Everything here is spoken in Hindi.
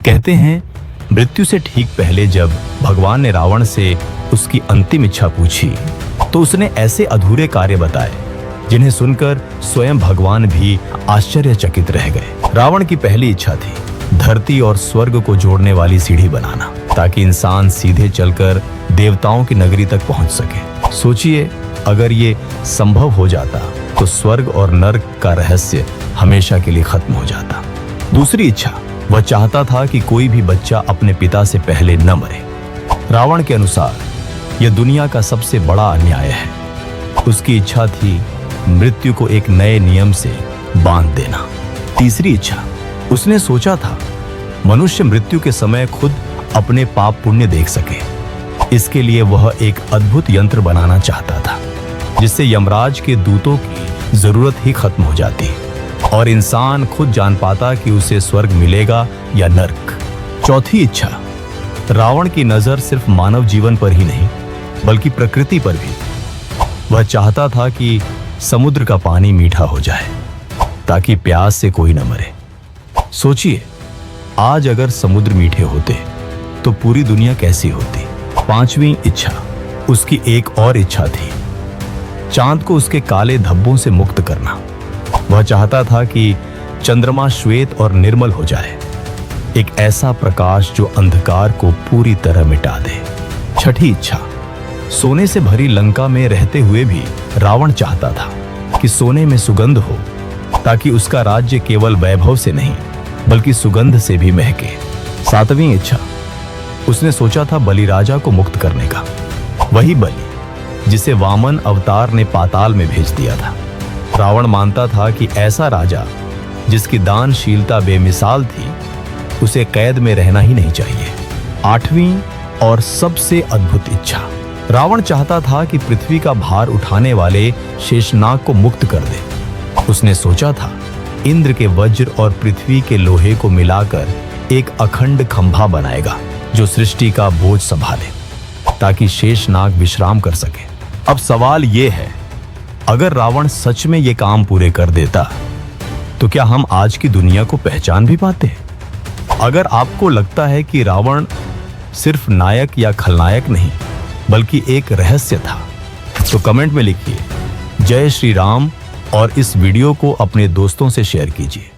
कहते हैं मृत्यु से ठीक पहले जब भगवान ने रावण से उसकी अंतिम इच्छा पूछी तो उसने ऐसे अधूरे कार्य बताए जिन्हें सुनकर स्वयं भगवान भी आश्चर्यचकित रह गए। रावण की पहली इच्छा थी धरती और स्वर्ग को जोड़ने वाली सीढ़ी बनाना ताकि इंसान सीधे चलकर देवताओं की नगरी तक पहुंच सके। सोचिए, अगर ये संभव हो जाता तो स्वर्ग और नर्क का रहस्य हमेशा के लिए खत्म हो जाता। दूसरी इच्छा, वह चाहता था कि कोई भी बच्चा अपने पिता से पहले न मरे। रावण के अनुसार यह दुनिया का सबसे बड़ा अन्याय है। उसकी इच्छा थी मृत्यु को एक नए नियम से बांध देना। तीसरी इच्छा, उसने सोचा था मनुष्य मृत्यु के समय खुद अपने पाप पुण्य देख सके। इसके लिए वह एक अद्भुत यंत्र बनाना चाहता था जिससे यमराज के दूतों की जरूरत ही खत्म हो जाती और इंसान खुद जान पाता कि उसे स्वर्ग मिलेगा या नर्क। चौथी इच्छा, रावण की नजर सिर्फ मानव जीवन पर ही नहीं बल्कि प्रकृति पर भी। वह चाहता था कि समुद्र का पानी मीठा हो जाए ताकि प्यास से कोई न मरे। सोचिए, आज अगर समुद्र मीठे होते तो पूरी दुनिया कैसी होती। पांचवी इच्छा, उसकी एक और इच्छा थी चांद को उसके काले धब्बों से मुक्त करना। वह चाहता था कि चंद्रमा श्वेत और निर्मल हो जाए, एक ऐसा प्रकाश जो अंधकार को पूरी तरह मिटा दे। छठी इच्छा, सोने से भरी लंका में रहते हुए भी रावण चाहता था कि सोने में सुगंध हो ताकि उसका राज्य केवल वैभव से नहीं बल्कि सुगंध से भी महके। सातवीं इच्छा, उसने सोचा था बलि राजा को मुक्त करने का, वही बलि जिसे वामन अवतार ने पाताल में भेज दिया था। रावण मानता था कि ऐसा राजा जिसकी दानशीलता बेमिसाल थी उसे कैद में रहना ही नहीं चाहिए। आठवीं और सबसे अद्भुत इच्छा, रावण चाहता था कि पृथ्वी का भार उठाने वाले शेषनाग को मुक्त कर दे। उसने सोचा था इंद्र के वज्र और पृथ्वी के लोहे को मिलाकर एक अखंड खंभा बनाएगा जो सृष्टि का बोझ संभाले ताकि शेषनाग विश्राम कर सके। अब सवाल यह है, अगर रावण सच में ये काम पूरे कर देता तो क्या हम आज की दुनिया को पहचान भी पाते? अगर आपको लगता है कि रावण सिर्फ नायक या खलनायक नहीं बल्कि एक रहस्य था तो कमेंट में लिखिए जय श्री राम और इस वीडियो को अपने दोस्तों से शेयर कीजिए।